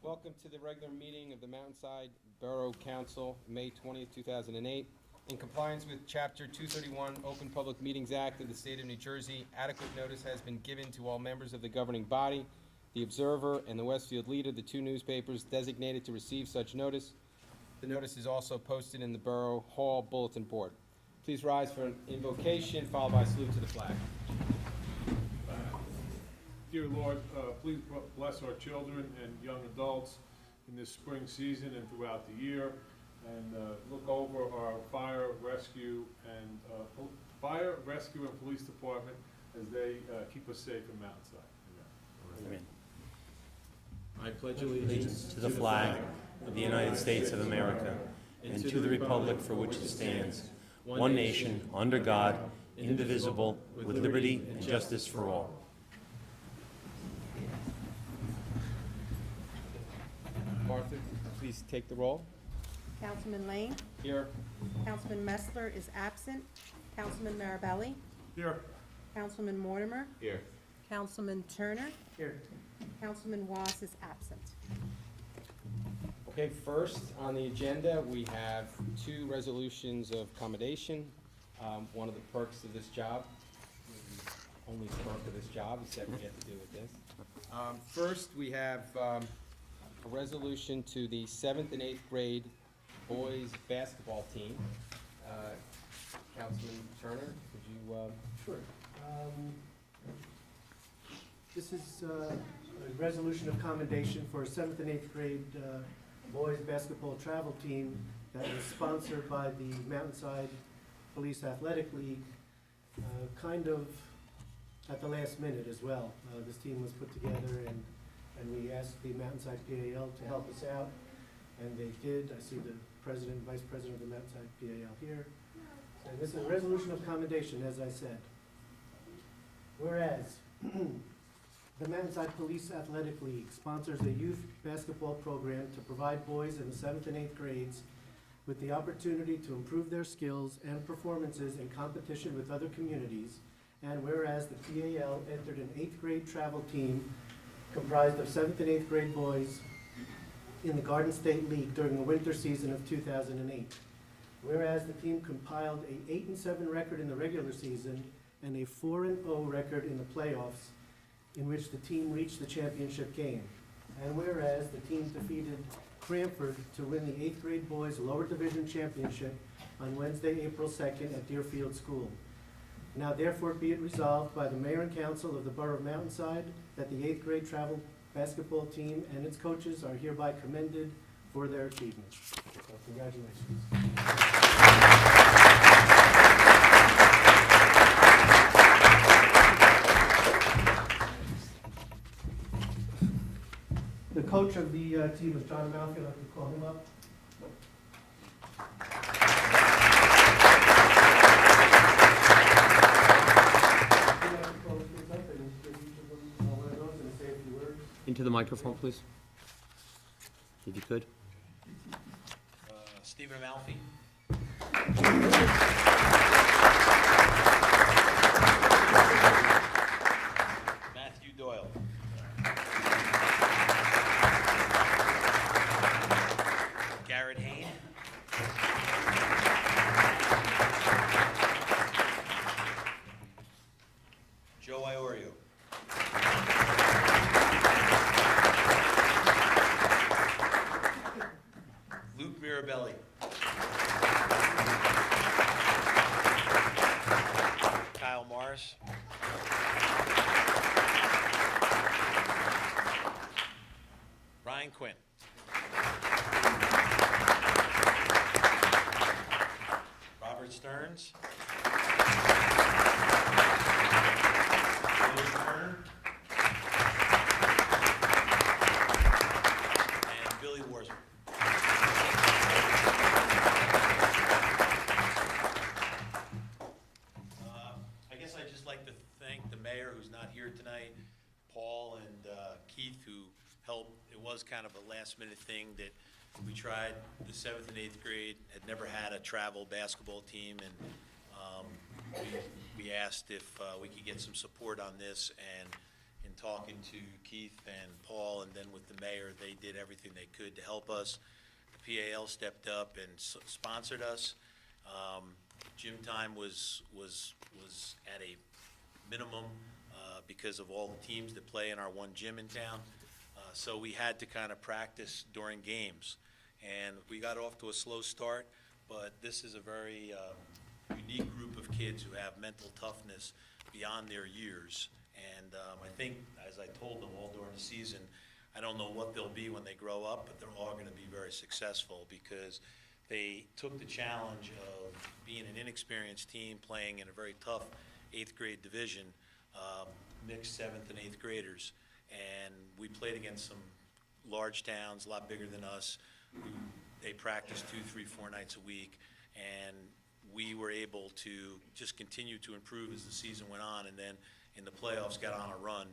Welcome to the regular meeting of the Mountainside Borough Council, May 20th, 2008. In compliance with Chapter 231 Open Public Meetings Act of the State of New Jersey, adequate notice has been given to all members of the governing body, the Observer and the Westfield Leader, the two newspapers designated to receive such notice. The notice is also posted in the Borough Hall bulletin board. Please rise for an invocation followed by a salute to the flag. Dear Lord, please bless our children and young adults in this spring season and throughout the year, and look over our fire, rescue, and police department as they keep us safe in Mountainside. Amen. I pledge allegiance to the flag of the United States of America and to the republic for which it stands, one nation, under God, indivisible, with liberty and justice for all. Martha, please take the roll. Councilman Lane. Here. Councilman Messler is absent. Councilman Marabelli. Here. Councilman Mortimer. Here. Councilman Turner. Here. Councilman Was is absent. Okay, first on the agenda, we have two resolutions of accommodation. One of the perks of this job, the only perk of this job is that we get to do with this. First, we have a resolution to the 7th and 8th grade boys basketball team. Councilman Turner, could you? Sure. This is a resolution of commendation for a 7th and 8th grade boys basketball travel team that was sponsored by the Mountainside Police Athletic League, kind of at the last minute as well. This team was put together and we asked the Mountainside PAL to help us out, and they did. I see the president and vice president of the Mountainside PAL here. And this is a resolution of commendation, as I said. Whereas, the Mountainside Police Athletic League sponsors a youth basketball program to provide boys in the 7th and 8th grades with the opportunity to improve their skills and performances in competition with other communities. And whereas the PAL entered an 8th grade travel team comprised of 7th and 8th grade boys in the Garden State League during the winter season of 2008. Whereas the team compiled a 8-7 record in the regular season and a 4-0 record in the playoffs, in which the team reached the championship game. And whereas the team defeated Cranford to win the 8th grade boys lower division championship on Wednesday, April 2nd at Deerfield School. Now therefore be it resolved by the Mayor and Council of the Borough of Mountainside that the 8th grade travel basketball team and its coaches are hereby commended for their achievements. So congratulations. The coach of the team is John Malfi. I'd like to call him up. Into the microphone, please, if you could. Stephen Amalfi. Matthew Doyle. Garrett Hain. Joe Iorio. Luke Mirabelli. Kyle Morris. Ryan Quinn. Robert Stearns. William Turner. And Billy Warsman. I guess I'd just like to thank the mayor, who's not here tonight, Paul and Keith, who helped. It was kind of a last-minute thing that we tried. The 7th and 8th grade had never had a travel basketball team, and we asked if we could get some support on this, and in talking to Keith and Paul, and then with the mayor, they did everything they could to help us. The PAL stepped up and sponsored us. Gym time was at a minimum because of all the teams that play in our one gym in town. So we had to kind of practice during games. And we got off to a slow start, but this is a very unique group of kids who have mental toughness beyond their years. And I think, as I told them all during the season, I don't know what they'll be when they grow up, but they're all going to be very successful because they took the challenge of being an inexperienced team playing in a very tough 8th grade division, mixed 7th and 8th graders. And we played against some large towns, a lot bigger than us. They practiced 2, 3, 4 nights a week, and we were able to just continue to improve as the season went on, and then in the playoffs got on a run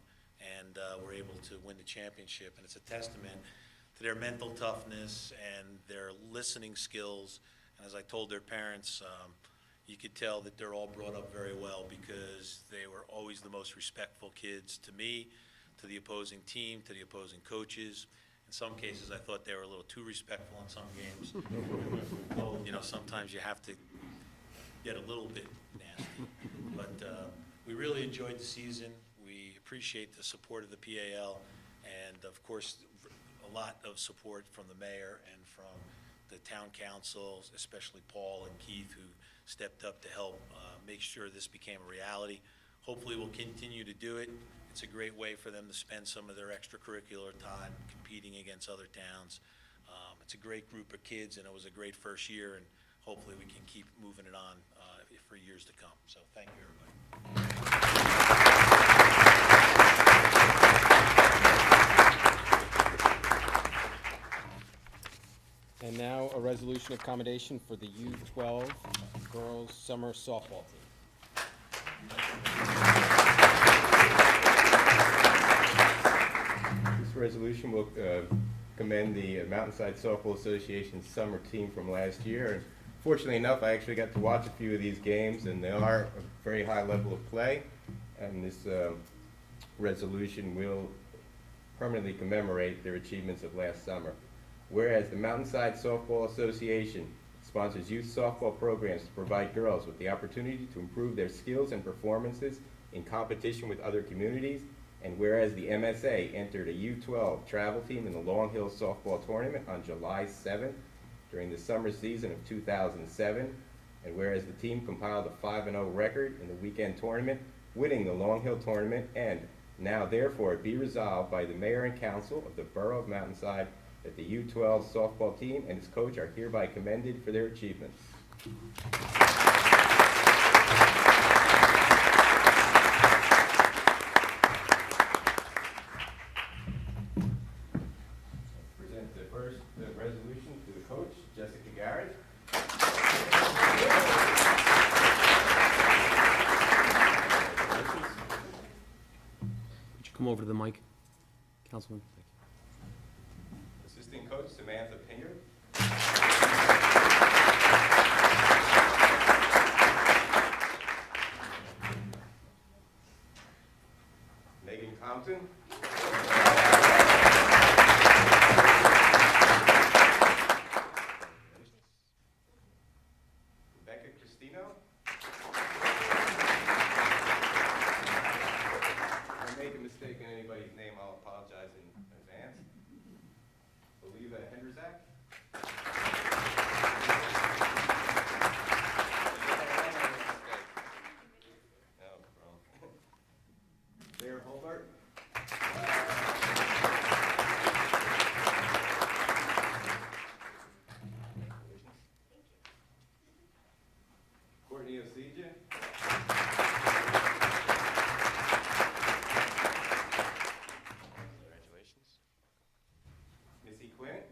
and were able to win the championship. And it's a testament to their mental toughness and their listening skills. And as I told their parents, you could tell that they're all brought up very well because they were always the most respectful kids to me, to the opposing team, to the opposing coaches. In some cases, I thought they were a little too respectful in some games. Well, you know, sometimes you have to get a little bit nasty. But we really enjoyed the season. We appreciate the support of the PAL and, of course, a lot of support from the mayor and from the town councils, especially Paul and Keith, who stepped up to help make sure this became a reality. Hopefully we'll continue to do it. It's a great way for them to spend some of their extracurricular time competing against other towns. It's a great group of kids, and it was a great first year, and hopefully we can keep moving it on for years to come. So thank you, everybody. And now a resolution of accommodation for the U12 girls summer softball team. This resolution will commend the Mountainside Softball Association's summer team from last year. And fortunately enough, I actually got to watch a few of these games, and they are a very high level of play. And this resolution will permanently commemorate their achievements of last summer. Whereas the Mountainside Softball Association sponsors youth softball programs to provide girls with the opportunity to improve their skills and performances in competition with other communities, and whereas the MSA entered a U12 travel team in the Long Hill Softball Tournament on July 7th during the summer season of 2007, and whereas the team compiled a 5-0 record in the weekend tournament, winning the Long Hill Tournament, and now therefore be resolved by the Mayor and Council of the Borough of Mountainside that the U12 softball team and its coach are hereby commended for their achievements. Present the first resolution to the coach, Jessica Garrett. Would you come over to the mic, Councilman? Assistant coach, Samantha Pinyard. Megan Compton. Rebecca Cristino. If I make a mistake in anybody's name, I'll apologize in advance. Oliva Hendrzak. No problem. Mayor Hobart. Courtney Osija. Congratulations. Missy Quinn.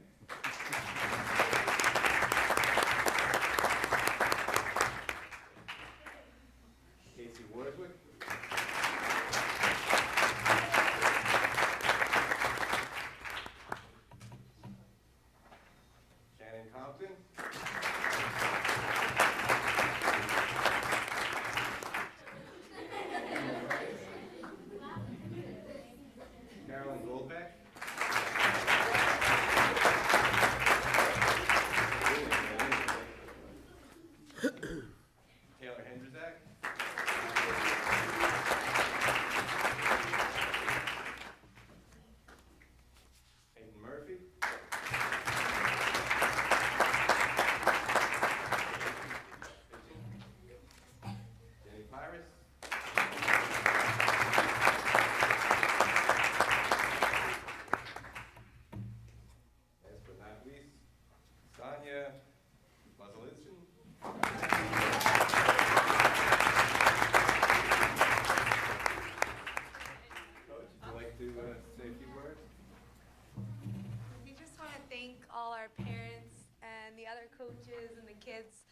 Casey Warswick. Shannon Compton. our parents and the other coaches and the kids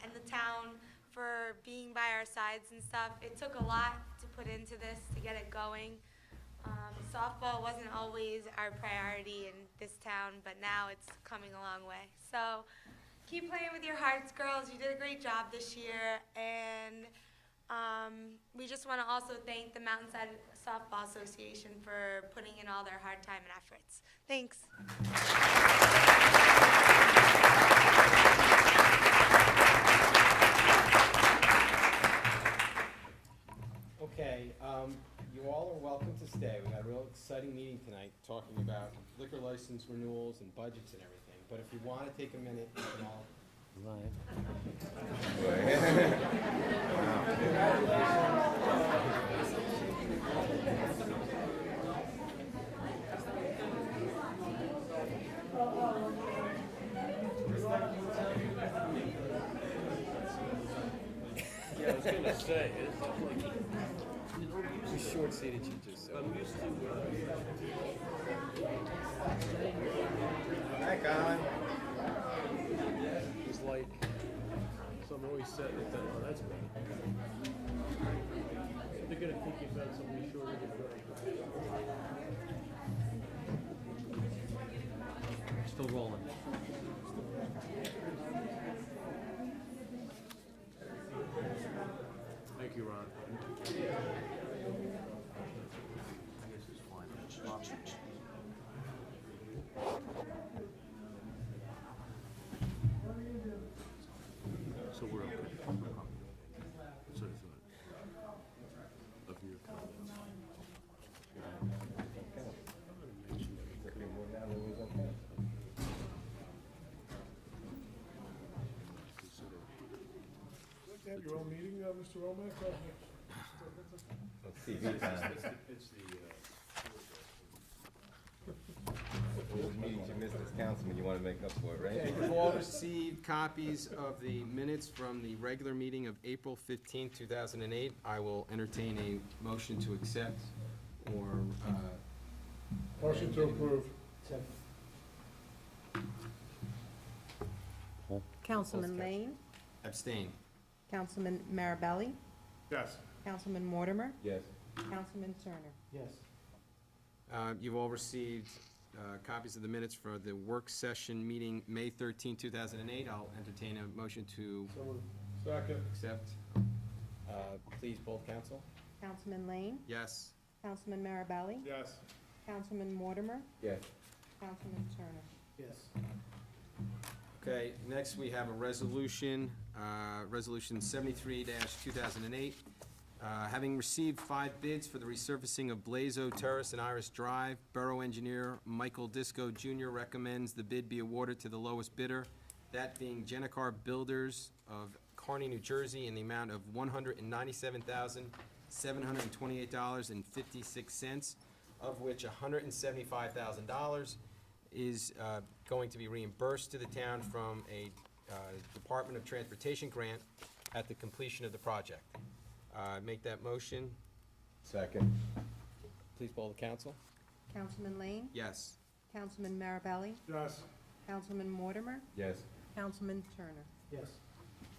and the town for being by our sides and stuff. It took a lot to put into this to get it going. Softball wasn't always our priority in this town, but now it's coming a long way. So keep playing with your hearts, girls. You did a great job this year, and we just want to also thank the Mountainside Softball Association for putting in all their hard time and efforts. Thanks. Okay, you all are welcome to stay. We got a real exciting meeting tonight, talking about liquor license renewals and budgets and everything. But if you want to take a minute, you can all. Yeah, I was gonna say, We short-seated you just so. I'm used to, Hi, Colin. it's like, someone always said, they thought, oh, that's me. They're gonna think you found somebody shorter than you. Still rolling. Thank you, Ron. So we're okay. That's what I thought. Of your comments. You have your own meeting, Mr. Romack? Let's see, TV time. It's the, Those meetings you missed as councilman, you want to make up for it, Okay, right? you've all received copies of the minutes from the regular meeting of April 15th, 2008. I will entertain a motion to accept or, Motion to approve. Councilman Lane, abstain. Councilman Marabelli, Yes. Councilman Mortimer, Yes. Councilman Turner. Yes. You've all received copies of the minutes for the work session meeting, May 13, 2008. I'll entertain a motion to So moved. Second. accept. Please, both council. Councilman Lane, Yes. Councilman Marabelli, Yes. Councilman Mortimer, Yes. Councilman Turner. Yes. Okay, next we have a resolution, Resolution 73-2008. Having received 5 bids for the resurfacing of Blazo Terrace and Iris Drive, Borough Engineer Michael Disco Jr. recommends the bid be awarded to the lowest bidder, that being Jenicar Builders of Kearney, New Jersey, in the amount of $197,728.56, of which $175,000 is going to be reimbursed to the town from a Department of Transportation grant at the completion of the project. Make that motion. Second. Please poll the council. Councilman Lane, Yes. Councilman Marabelli, Yes. Councilman Mortimer, Yes. Councilman Turner. Yes.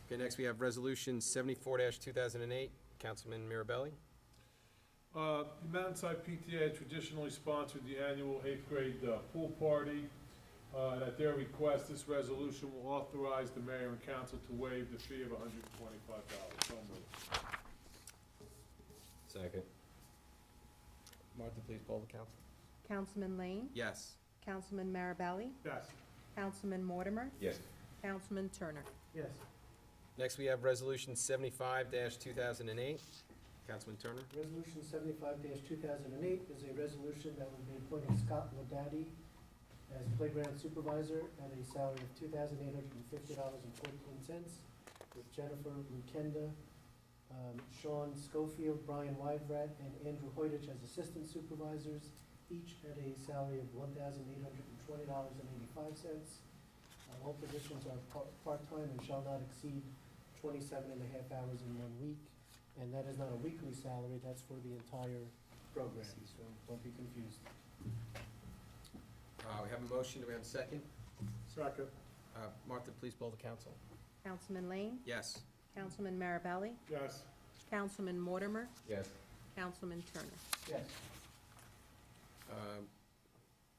Okay, next we have Resolution 74-2008. Councilman Mirabelli. The Mountainside PTA traditionally sponsored the annual 8th grade pool party. And at their request, this resolution will authorize the mayor and council to waive the fee of $125. So moved. Second. Martha, please poll the council. Councilman Lane, Yes. Councilman Marabelli, Yes. Councilman Mortimer, Yes. Councilman Turner. Yes. Next we have Resolution 75-2008. Councilman Turner. Resolution 75-2008 is a resolution that will be appointing Scott Ladati as playground supervisor at a salary of $2,850.14, with Jennifer Lukenda, Sean Schofield, Brian Wivrat, and Andrew Hoytich as assistant supervisors, each at a salary of $1,820.85. All positions are part-time and shall not exceed 27 and a half hours in 1 week. And that is not a weekly salary, that's for the entire program, so don't be confused. We have a motion. Do we have a second? Second. Martha, please poll the council. Councilman Lane, Yes. Councilman Marabelli, Yes. Councilman Mortimer, Yes. Councilman Turner. Yes.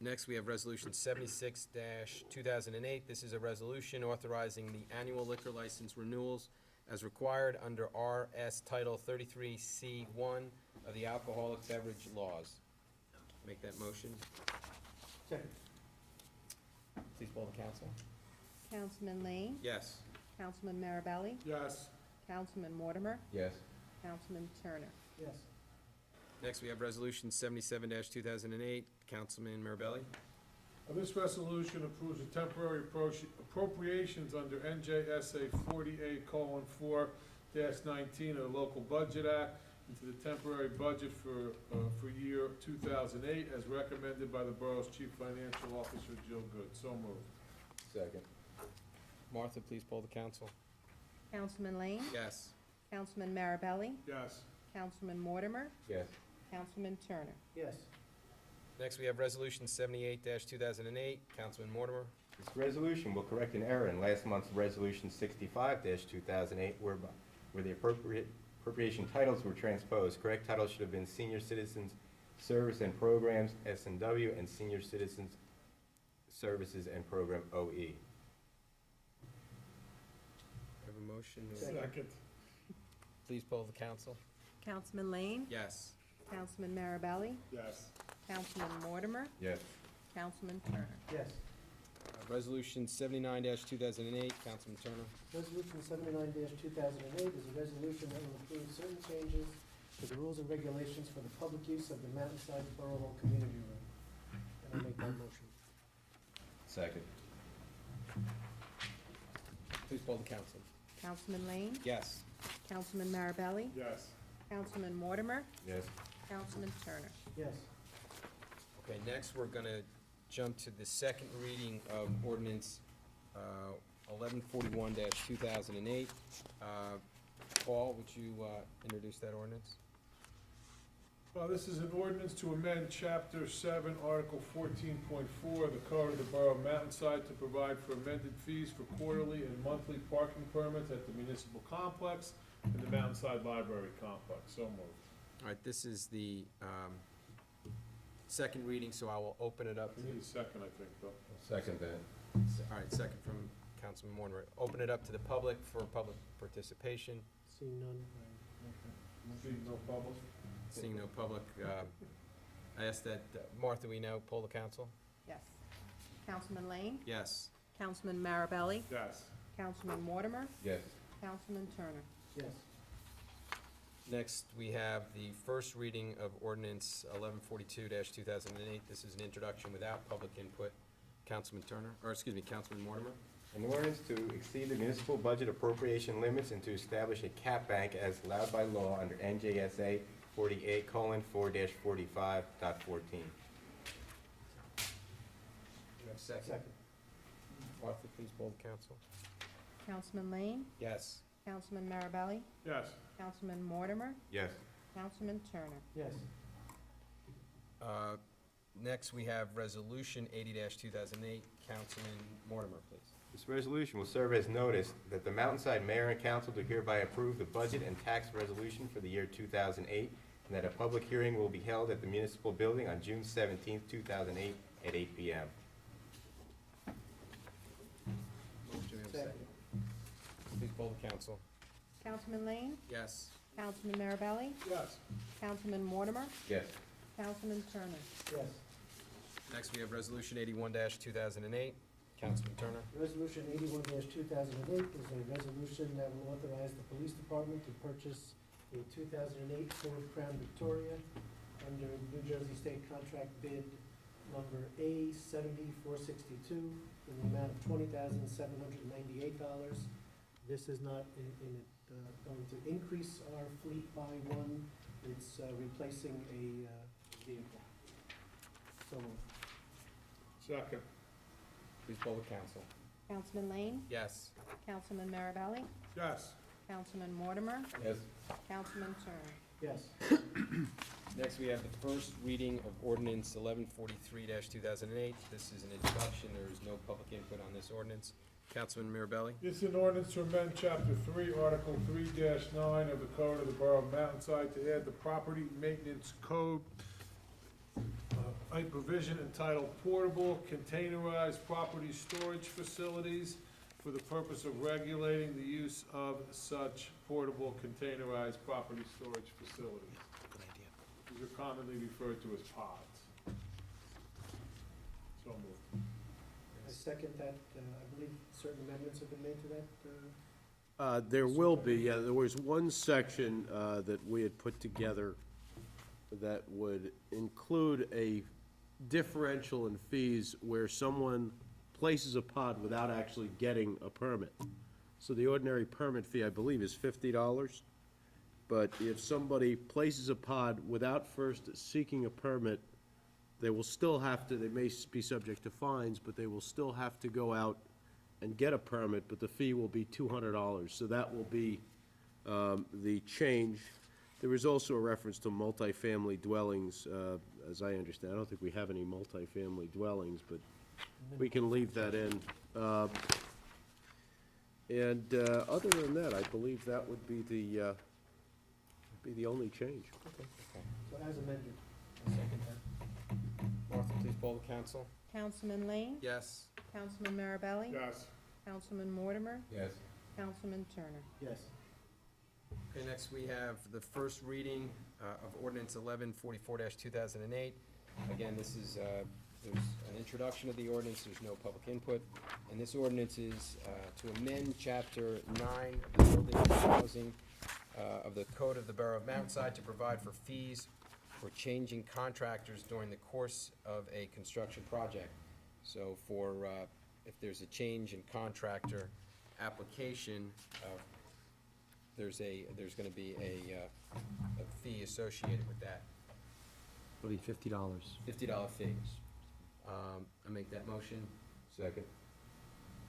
Next, we have Resolution 76-2008. This is a resolution authorizing the annual liquor license renewals as required under RS Title 33C1 of the Alcoholic Beverage Laws. Make that motion. Second. Please poll the council. Councilman Lane, Yes. Councilman Marabelli, Yes. Councilman Mortimer, Yes. Councilman Turner. Yes. Next, we have Resolution 77-2008. Councilman Marabelli. This resolution approves the temporary appropriations under NJSA 48:4-19 of the Local Budget Act into the temporary budget for year 2008 as recommended by the borough's Chief Financial Officer, Jill Good. So moved. Second. Martha, please poll the council. Councilman Lane, Yes. Councilman Marabelli, Yes. Councilman Mortimer, Yes. Councilman Turner. Yes. Next, we have Resolution 78-2008. Councilman Mortimer. This resolution will correct an error in last month's Resolution 65-2008 where the appropriation titles were transposed. Correct title should have been Senior Citizens Service and Programs, S&W, and Senior Citizens Services and Program, OE. Have a motion? Second. Please poll the council. Councilman Lane, Yes. Councilman Marabelli, Yes. Councilman Mortimer, Yes. Councilman Turner. Yes. Resolution 79-2008. Councilman Turner. Resolution 79-2008 is a resolution that will include certain changes to the rules and regulations for the public use of the Mountainside Borough Hall Community Room. And I'll make that motion. Second. Please poll the council. Councilman Lane, Yes. Councilman Marabelli, Yes. Councilman Mortimer, Yes. Councilman Turner. Yes. Okay, next, we're gonna jump to the second reading of ordinance 1141-2008. Paul, would you introduce that ordinance? This is an ordinance to amend Chapter 7, Article 14.4 of the Code of the Borough of Mountainside to provide for amended fees for quarterly and monthly parking permits at the municipal complex and the Mountainside Library complex. So moved. All right, this is the second reading, so I will open it up. We need a second, I think, though. Second that. All right, second from Councilman Mortimer. Open it up to the public for public participation. Seeing none. Seeing no public? Seeing no public, I ask that, Martha, we now poll the council? Yes. Councilman Lane, Yes. Councilman Marabelli, Yes. Councilman Mortimer, Yes. Councilman Turner. Yes. Next, we have the first reading of ordinance 1142-2008. This is an introduction without public input. Councilman Turner, or excuse me, Councilman Mortimer. An ordinance to exceed the municipal budget appropriation limits and to establish a cap bank as allowed by law under NJSA 48:4-45.14. You have a second? Second. Martha, please poll the council. Councilman Lane, Yes. Councilman Marabelli, Yes. Councilman Mortimer, Yes. Councilman Turner. Yes. Next, we have Resolution 80-2008. Councilman Mortimer, please. This resolution will serve as notice that the Mountainside Mayor and Council do hereby approve the budget and tax resolution for the year 2008, and that a public hearing will be held at the municipal building on June 17th, 2008, at 8 p.m. Do we have a Second. Please poll the council. Councilman Lane, Yes. Councilman Marabelli, Yes. Councilman Mortimer, Yes. Councilman Turner. Yes. Next, we have Resolution 81-2008. Councilman Turner. Resolution 81-2008 is a resolution that will authorize the police department to purchase a 2008 Ford Crown Victoria under New Jersey State Contract Bid number A 7462 in the amount of $20,798. This is not going to increase our fleet by one. It's replacing a vehicle. So moved. Second. Please poll the council. Councilman Lane, Yes. Councilman Marabelli, Yes. Councilman Mortimer, Yes. Councilman Turner. Yes. Next, we have the first reading of ordinance 1143-2008. This is an introduction. There is no public input on this ordinance. Councilman Mirabelli? This is an ordinance to amend Chapter 3, Article 3-9 of the Code of the Borough of Mountainside to add the Property Maintenance Code, a provision entitled Portable Containerized Property Storage Facilities for the purpose of regulating the use of such portable containerized property storage facilities. Good idea. These are commonly referred to as pods. So moved. I second that. I believe certain amendments have been made to that. There will be, yeah, there was one section that we had put together that would include a differential in fees where someone places a pod without actually getting a permit. So the ordinary permit fee, I believe, is $50. But if somebody places a pod without first seeking a permit, they will still have to, they may be subject to fines, but they will still have to go out and get a permit, but the fee will be $200. So that will be the change. There was also a reference to multifamily dwellings, as I understand. I don't think we have any multifamily dwellings, but we can leave that in. Other than that, I believe that would be the only change. So as amended. Second that. Martha, please poll the council. Councilman Lane? Yes. Councilman Mirabelli? Yes. Councilman Mortimer? Yes. Councilman Turner? Yes. Okay, next we have the first reading of ordinance 1144-2008. Again, this is, there's an introduction of the ordinance, there's no public input. And this ordinance is to amend Chapter 9 of the Building and Housing of the Code of the Borough of Mountainside to provide for fees for changing contractors during the course of a construction project. So for, if there's a change in contractor application, there's gonna be a fee associated with that, It'll be $50. $50 fees. I make that motion. Second.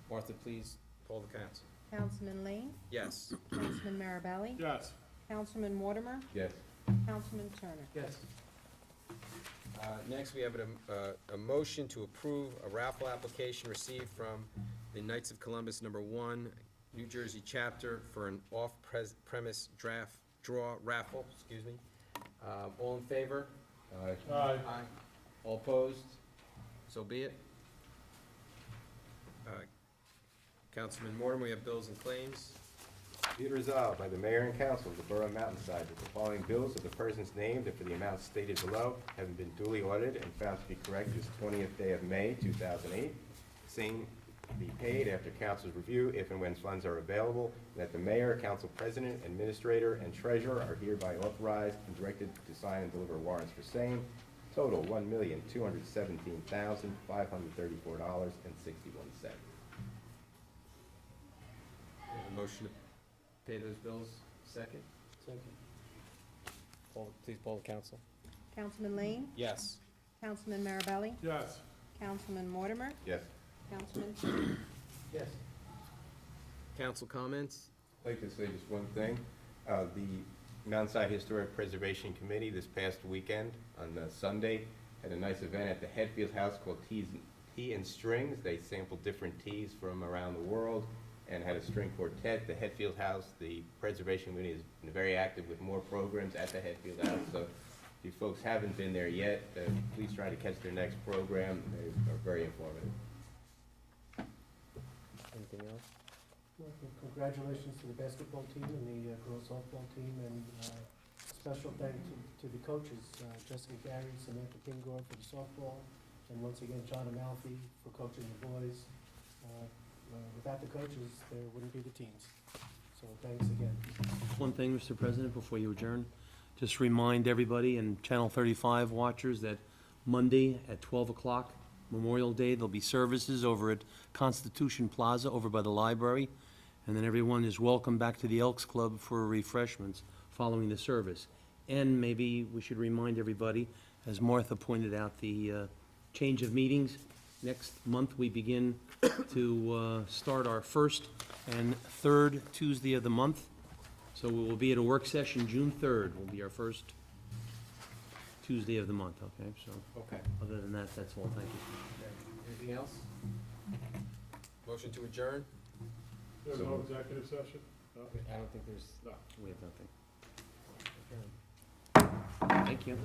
Martha, please poll the council. Councilman Lane? Yes. Councilman Mirabelli? Yes. Councilman Mortimer? Yes. Councilman Turner? Yes. Next, we have a motion to approve a raffle application received from the Knights of Columbus #1, New Jersey chapter for an off-premise draw raffle, excuse me. All in favor? Aye. Aye. All opposed? So be it. Councilman Mortimer, we have bills and claims. Be it resolved by the mayor and council of the Borough of Mountainside that the following bills of the persons named and for the amounts stated below having been duly audited and found to be correct this 20th day of May, 2008. Same be paid after council's review if and when funds are available, and that the mayor, council president, administrator, and treasurer are hereby authorized and directed to sign and deliver warrants for same. Total $1,217,534.61. A motion to pay those bills, second? Second. Please poll the council. Councilman Lane? Yes. Councilman Mirabelli? Yes. Councilman Mortimer? Yes. Councilman Turner? Yes. Council comments? I'd like to say just one thing. The Mountainside Historic Preservation Committee this past weekend on Sunday had a nice event at the Hetfield House called Tea and Strings. They sampled different teas from around the world and had a string quartet. The Hetfield House, the Preservation Committee has been very active with more programs at the Hetfield House. So if you folks haven't been there yet, please try to catch their next program. They are very informative. Anything else? Well, congratulations to the basketball team and the girls softball team, and special thank to the coaches, Jessica Gary, Samantha Kingor for the softball, and once again, John Amalfi for coaching the boys. Without the coaches, there wouldn't be the teams. So thanks again. One thing, Mr. President, before you adjourn, just remind everybody and Channel 35 watchers that Monday at 12 o'clock, Memorial Day, there'll be services over at Constitution Plaza over by the library, and then everyone is welcome back to the Elks Club for refreshments following the service. And maybe we should remind everybody, as Martha pointed out, the change of meetings. Next month, we begin to start our first and third Tuesday of the month. So we will be at a work session, June 3rd will be our first Tuesday of the month, okay? So, Okay. other than that, that's all, thank you. Anything else? Motion to adjourn? There's no executive session? No? I don't think there's. No. We have nothing. Thank you.